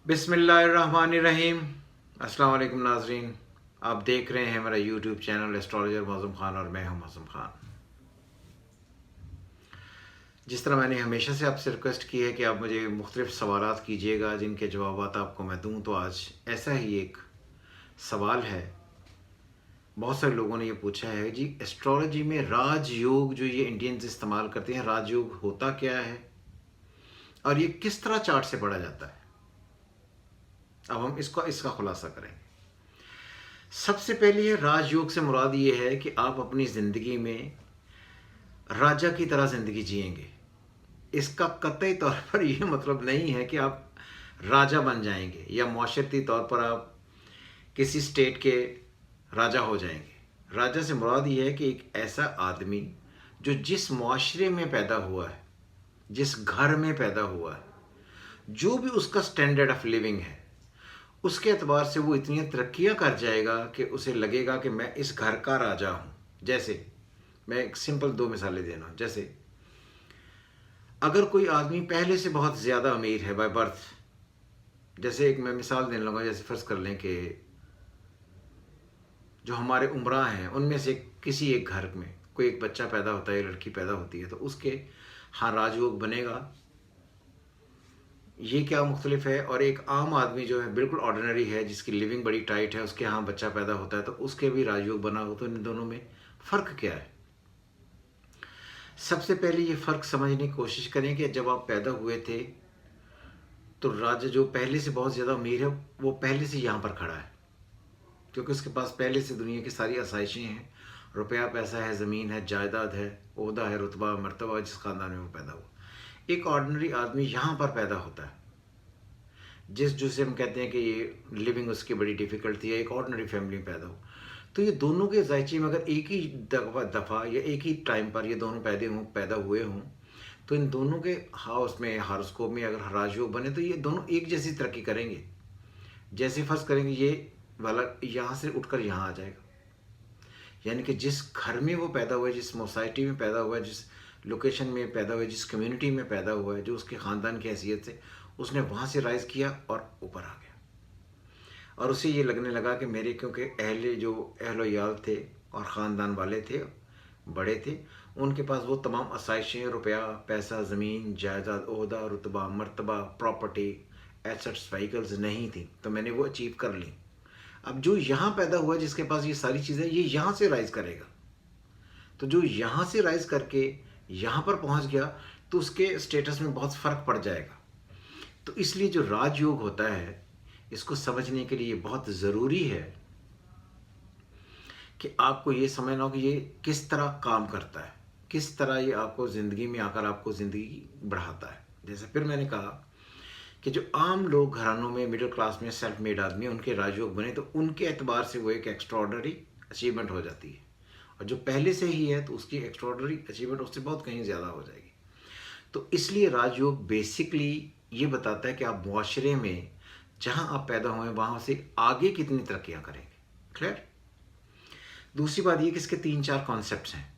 बिस्मिल्लाहिर्रहमानिर्रहीम। अस्सलाम वालेकुम नाजरीन, आप देख रहे हैं मेरा यूट्यूब चैनल एस्ट्रोलॉजर मौज़ूम ख़ान और मैं हूं मौज़ूम ख़ान। जिस तरह मैंने हमेशा से आपसे रिक्वेस्ट की है कि आप मुझे मुख्तलिफ़ सवालात कीजिएगा जिनके जवाबात आपको मैं दूँ, तो आज ऐसा ही एक सवाल है। बहुत सारे लोगों ने ये पूछा है जी, एस्ट्रोलॉजी में राजयोग जो ये इंडियंस इस्तेमाल करते हैं, राजयोग होता क्या है और ये किस तरह चार्ट से पढ़ा जाता है। अब हम इसका खुलासा करेंगे। सबसे पहले ये राजयोग से मुराद ये है कि आप अपनी ज़िंदगी में राजा की तरह ज़िंदगी जिएंगे। इसका कतई तौर पर यह मतलब नहीं है कि आप राजा बन जाएंगे या माशरती तौर पर आप किसी स्टेट के राजा हो जाएंगे। राजा से मुराद ये है कि एक ऐसा आदमी जो जिस माशरे में पैदा हुआ है, जिस घर में पैदा हुआ है, जो भी उसका स्टैंडर्ड ऑफ लिविंग है, उसके एतबार से वो इतनी तरक्कियाँ कर जाएगा कि उसे लगेगा कि मैं इस घर का राजा हूँ। जैसे मैं एक सिंपल दो मिसालें देना हूँ। जैसे अगर कोई आदमी पहले से बहुत ज़्यादा अमीर है बाय बर्थ, जैसे एक मैं मिसाल देने लूँगा, जैसे फ़र्ज़ कर लें कि जो हमारे उमरा हैं उनमें से किसी एक घर में कोई एक बच्चा पैदा होता है, लड़की पैदा होती है, तो उसके हाँ राजयोग बनेगा। ये क्या मुख्तलिफ है। और एक आम आदमी जो है बिल्कुल ऑर्डिनरी है, जिसकी लिविंग बड़ी टाइट है, उसके यहाँ बच्चा पैदा होता है तो उसके भी राजयोग बना हो। तो इन दोनों में फ़र्क क्या है। सबसे पहले ये फ़र्क समझने की कोशिश करें कि जब आप पैदा हुए थे तो राजा जो पहले से बहुत ज़्यादा अमीर है वो पहले से यहाँ पर खड़ा है, क्योंकि उसके पास पहले से दुनिया की सारी आसाइशें हैं। रुपया पैसा है, ज़मीन है, जायदाद है, ओहदा है, रुतबा मर्तबा, जिस ख़ानदान में वो पैदा हुआ। एक ऑर्डिनरी आदमी यहाँ पर पैदा होता है, जिसे हम कहते हैं कि ये लिविंग उसकी बड़ी डिफ़िकल्ट थी, एक ऑर्डिनरी फैमिली में पैदा हो। तो ये दोनों के जायचे में अगर एक ही दफ़ा या एक ही टाइम पर ये दोनों पैदा हुए हों, तो इन दोनों के हाउस में, हारोस्कोप में अगर राजयोग बने तो ये दोनों एक जैसी तरक्की करेंगे। जैसे फर्ज करेंगे ये वाला यहाँ से उठकर यहाँ आ जाएगा, यानी कि जिस घर में वो पैदा हुआ है, जिस सोसाइटी में पैदा हुआ है, जिस लोकेशन में पैदा हुआ है, जिस कम्युनिटी में पैदा हुआ है, जो उसके ख़ानदान की हैसियत से उसने वहाँ से राइज़ किया और ऊपर आ गया। और उसे ये लगने लगा कि मेरे, क्योंकि अहलो याल थे और ख़ानदान वाले थे, बड़े थे, उनके पास वो तमाम आसाइशें, रुपया पैसा, ज़मीन जायदाद, ओहदा रुतबा मर्तबा, प्रॉपर्टी, एसेट्स, व्हीकल्स नहीं थी, तो मैंने वो अचीव कर ली। अब जो यहाँ पैदा हुआ, जिसके पास ये सारी चीज़ें, ये यहाँ से राइज़ करेगा। तो जो यहाँ से राइज़ करके यहाँ पर पहुँच गया तो उसके स्टेटस में बहुत फ़र्क पड़ जाएगा। तो इसलिए जो राजयोग होता है, इसको समझने के लिए बहुत ज़रूरी है कि आपको ये समझना हो कि ये किस तरह काम करता है, किस तरह ये आपको ज़िंदगी में आकर आपको ज़िंदगी बढ़ाता है। जैसे फिर मैंने कहा कि जो आम लोग घरानों में, मिडिल क्लास में, सेल्फ मेड आदमी, उनके राजयोग बने तो उनके एतबार से वो एक एक्स्ट्रॉर्डनरी अचीवमेंट हो जाती है। और जो पहले से ही है तो उसकी एक्स्ट्रॉर्डनरी अचीवमेंट उससे बहुत कहीं ज़्यादा हो जाएगी। तो इसलिए राजयोग बेसिकली ये बताता है कि आप मुआशरे में जहाँ आप पैदा हुए वहाँ से आगे कितनी तरक्कियाँ करेंगे। क्लियर। दूसरी बात ये कि इसके 3-4 कॉन्सेप्ट्स हैं।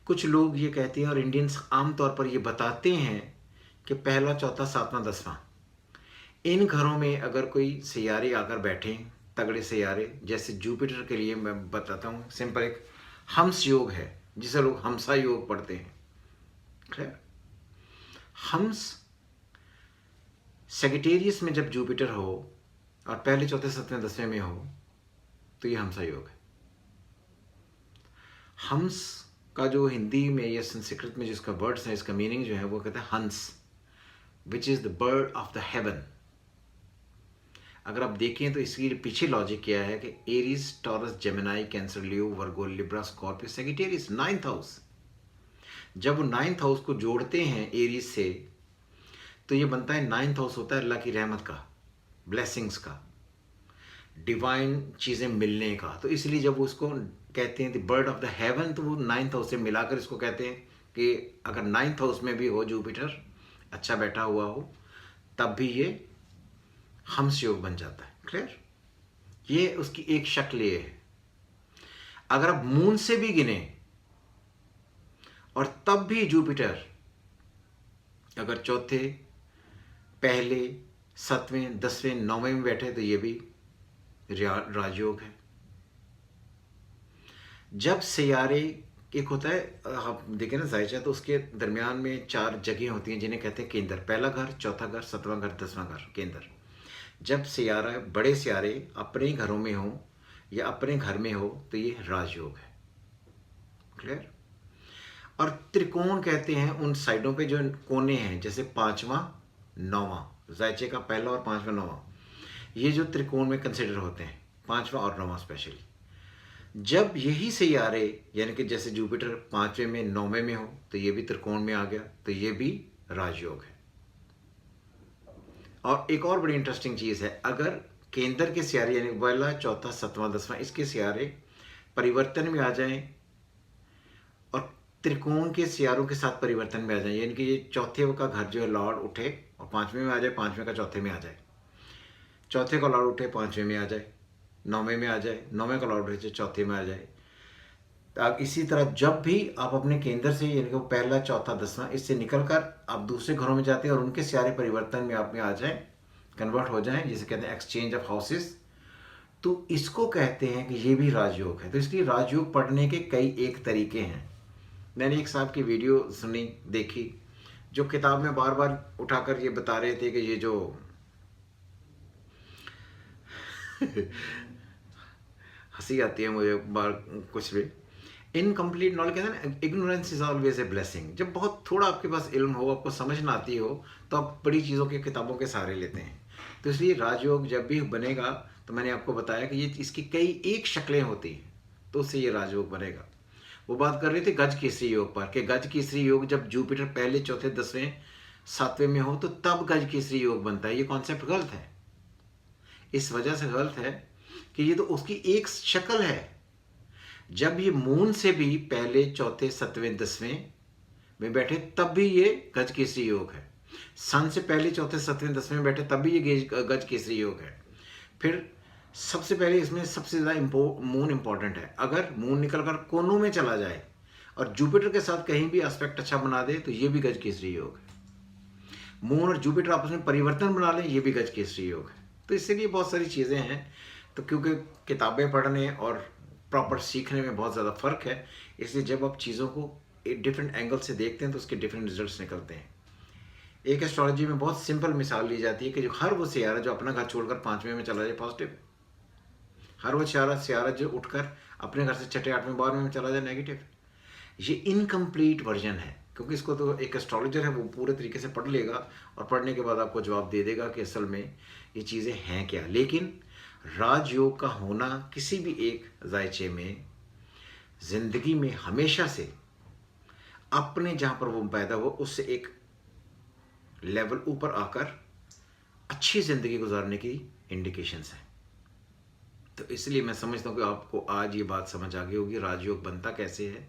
कुछ लोग ये कहते हैं और इंडियंस आमतौर पर ये बताते हैं कि पहला, चौथा, सातवां, 10वां, इन घरों में अगर कोई सियारे आकर बैठे, तगड़े सियारे, जैसे जुपिटर के लिए मैं बताता हूँ सिंपल, एक हंस योग है जिसे लोग हमसा योग पढ़ते हैं। खैर, हंस सेगिटेरियस में जब जुपिटर हो और पहले, चौथे, सातवें, 10वें में हो तो ये हमसा योग है। हंस का जो हिंदी में या संस्कृत में जिसका वर्ड्स है, इसका मीनिंग जो है वो कहते हैं हंस, which is the bird of the haven. अगर आप देखें तो इसकी पीछे लॉजिक क्या है कि Aries, Taurus, Gemini, Cancer, Leo, Virgo, Libra, Scorpio, Sagittarius, 9th house. जब वो 9th हाउस को जोड़ते हैं एरीज से तो ये बनता है 9th हाउस होता है अल्लाह की रहमत का, ब्लेसिंग्स का, डिवाइन चीज़ें मिलने का। तो इसलिए जब उसको कहते हैं the bird of the haven, तो वो 9th हाउस से मिलाकर इसको कहते हैं कि अगर 9th हाउस में भी हो जुपिटर अच्छा बैठा हुआ हो तब भी ये हंस योग बन जाता है। क्लियर। ये उसकी एक शक्ल ये है। अगर आप मून से भी गिने और तब भी जुपिटर अगर चौथे, पहले, 7वें 10वें 9वें में बैठे तो ये भी राजयोग है। जब सियारे, एक होता है, आप देखें ना जायचा, तो उसके दरमियान में 4 जगह होती हैं जिन्हें कहते हैं केंद्र। पहला घर, चौथा घर, 7वां घर, 10वां घर, केंद्र। जब सियारा, बड़े सियारे अपने ही घरों में हो या अपने घर में हो तो ये राजयोग है। क्लियर? और त्रिकोण कहते हैं उन साइडों पे जो कोने हैं, जैसे 5वां 9वां, जायचे का पहला और 5वां 9वां, ये जो त्रिकोण में कंसिडर होते हैं, 5वां और 9वां स्पेशली। जब यही सियारे, यानी कि जैसे जुपिटर 5वें में 9वें में हो तो ये भी त्रिकोण में आ गया, तो ये भी राजयोग है। और एक और बड़ी इंटरेस्टिंग चीज है, अगर केंद्र के सियारे यानी पहला, चौथा, 7वां, 10वां, इसके सियारे परिवर्तन में आ जाएं और त्रिकोण के सियारों के साथ परिवर्तन में आ जाए, यानी कि ये चौथे का घर जो है लॉर्ड उठे और 5वें में आ जाए, 5वें का चौथे में आ जाए, चौथे का लॉर्ड उठे 5वें में आ जाए, 9वें में आ जाए, 9वें का लॉर्ड उठे चौथे में आ जाए। तो आप इसी तरह जब भी आप अपने केंद्र से, यानी कि पहला, चौथा, 10वां, इससे निकलकर आप दूसरे घरों में जाते हैं और उनके सारे परिवर्तन में आप में आ जाए, कन्वर्ट हो जाएं, जिसे कहते हैं एक्सचेंज ऑफ हाउसेस, तो इसको कहते हैं कि ये भी राजयोग है। तो इसलिए राजयोग पढ़ने के कई एक तरीके हैं। मैंने एक साहब की वीडियो सुनी, देखी, जो किताब में बार बार उठाकर ये बता रहे थे कि ये जो हंसी आती है मुझे बार कुछ भी, इनकम्प्लीट नॉलेज, कहते हैं ना, ignorance is always a blessing. जब बहुत थोड़ा आपके पास इल्म हो, आपको समझ ना आती हो, तो आप बड़ी चीज़ों की किताबों के सहारे लेते हैं। तो इसलिए राजयोग जब भी बनेगा, तो मैंने आपको बताया कि ये इसकी कई एक शक्लें होती हैं, तो उससे ये राजयोग बनेगा। वो बात कर रहे थे गज केसरी योग पर, कि गज केसरी योग जब जुपिटर पहले, चौथे, 10वें, 7वें में हो तो तब गज केसरी योग बनता है। ये कॉन्सेप्ट गलत है। इस वजह से गलत है कि ये तो उसकी एक शक्ल है। जब ये मून से भी पहले, चौथे, 7वें, 10वें में बैठे तब भी ये गज केसरी योग है। सन से पहले, चौथे, 7वें, 10वें में बैठे तब भी ये गज केसरी योग है। फिर सबसे पहले इसमें सबसे ज़्यादा मून इंपॉर्टेंट है। अगर मून निकल कर कोनों में चला जाए और जुपिटर के साथ कहीं भी एस्पेक्ट अच्छा बना दे तो ये भी गज केसरी योग है। मून और जुपिटर आपस में परिवर्तन बना लें, ये भी गज केसरी योग है। तो इसलिए बहुत सारी चीज़ें हैं। तो क्योंकि किताबें पढ़ने और प्रॉपर सीखने में बहुत ज़्यादा फ़र्क है, इसलिए जब आप चीज़ों को एक डिफरेंट एंगल से देखते हैं तो उसके डिफरेंट रिजल्ट्स निकलते हैं। एक एस्ट्रोलॉजी में बहुत सिंपल मिसाल ली जाती है कि जो हर वो सियारा जो अपना घर छोड़कर 5वें में चला जाए, पॉजिटिव। हर वो सियारा जो उठकर अपने घर से 6ठे, 8वें, 12वें में चला जाए, नेगेटिव। ये इनकम्प्लीट वर्जन है, क्योंकि इसको तो एक एस्ट्रोलॉजर है वो पूरे तरीके से पढ़ लेगा और पढ़ने के बाद आपको जवाब दे देगा कि असल में ये चीज़ें हैं क्या। लेकिन राजयोग का होना किसी भी एक जायचे में जिंदगी में हमेशा से अपने जहां पर वो पैदा हो उससे एक लेवल ऊपर आकर अच्छी जिंदगी गुजारने की इंडिकेशंस हैं। तो इसलिए मैं समझता हूँ कि आपको आज ये बात समझ आ गई होगी राजयोग बनता कैसे है।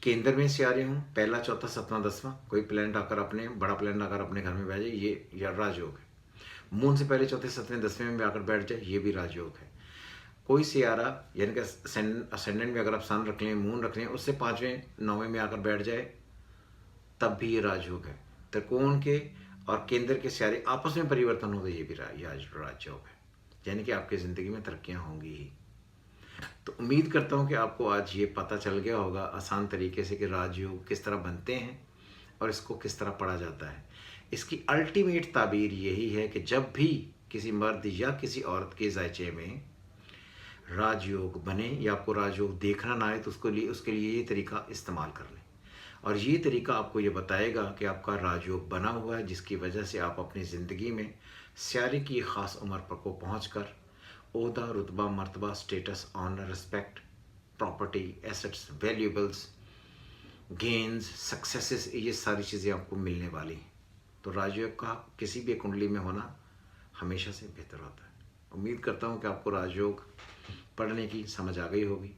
केंद्र में सियारे हूँ, पहला, चौथा, 7वां, 10वां, कोई प्लैनेट आकर अपने, बड़ा प्लैनेट आकर अपने घर में बैठ जाए, ये या राजयोग है। मून से पहले, चौथे, 7वें, 10वें में आकर बैठ जाए, ये भी राजयोग है। कोई सियारा, यानी कि असेंडेंट में अगर आप सन रख लें, मून रख लें, उससे 5वें 9वें में आकर बैठ जाए, तब भी ये राजयोग है। त्रिकोण के और केंद्र के सियारे आपस में परिवर्तन हो तो ये भी राजयोग है, यानी कि आपकी ज़िंदगी में तरक्कियाँ होंगी ही। तो उम्मीद करता हूँ कि आपको आज ये पता चल गया होगा आसान तरीके से कि राजयोग किस तरह बनते हैं और इसको किस तरह पढ़ा जाता है। इसकी अल्टीमेट ताबीर यही है कि जब भी किसी मर्द या किसी औरत के जायचे में राजयोग बने या आपको राजयोग देखना ना आए तो उसके लिए ये तरीका इस्तेमाल कर लें। और ये तरीका आपको ये बताएगा कि आपका राजयोग बना हुआ है, जिसकी वजह से आप अपनी ज़िंदगी में स्यारे की ख़ास उम्र पर को पहुँच कर ओहदा, रुतबा, मर्तबा, status, honour, respect, property, assets, valuables, gains, successes, ये सारी चीज़ें आपको मिलने वाली हैं। तो राजयोग का किसी भी कुंडली में होना हमेशा से बेहतर होता है। उम्मीद करता हूँ कि आपको राजयोग पढ़ने की समझ आ गई होगी।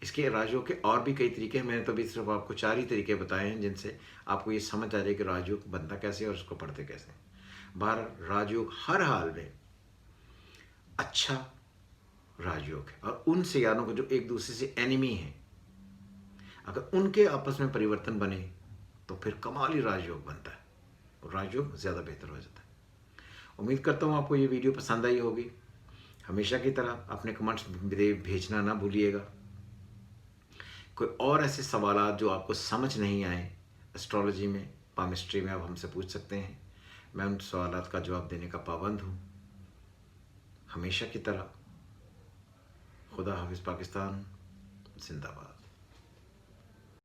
इसके राजयोग के और भी कई तरीके हैं, मैंने तो अभी सिर्फ आपको 4 ही तरीके बताए हैं जिनसे आपको ये समझ आ जाए कि राजयोग बनता कैसे है और उसको पढ़ते कैसे। बाहर राजयोग हर हाल में अच्छा राजयोग है, और उन सियारों को जो एक दूसरे से एनिमी हैं, अगर उनके आपस में परिवर्तन बने तो फिर कमाली राजयोग बनता है और राजयोग ज़्यादा बेहतर हो जाता है। उम्मीद करता हूँ आपको ये वीडियो पसंद आई होगी। हमेशा की तरह अपने कमेंट्स भेजना ना भूलिएगा। कोई और ऐसे सवालात जो आपको समझ नहीं आए एस्ट्रोलॉजी में, पामिस्ट्री में, आप हमसे पूछ सकते हैं। मैं उन सवालात का जवाब देने का पाबंद हूँ। हमेशा की तरह खुदा हाफिज़। पाकिस्तान जिंदाबाद।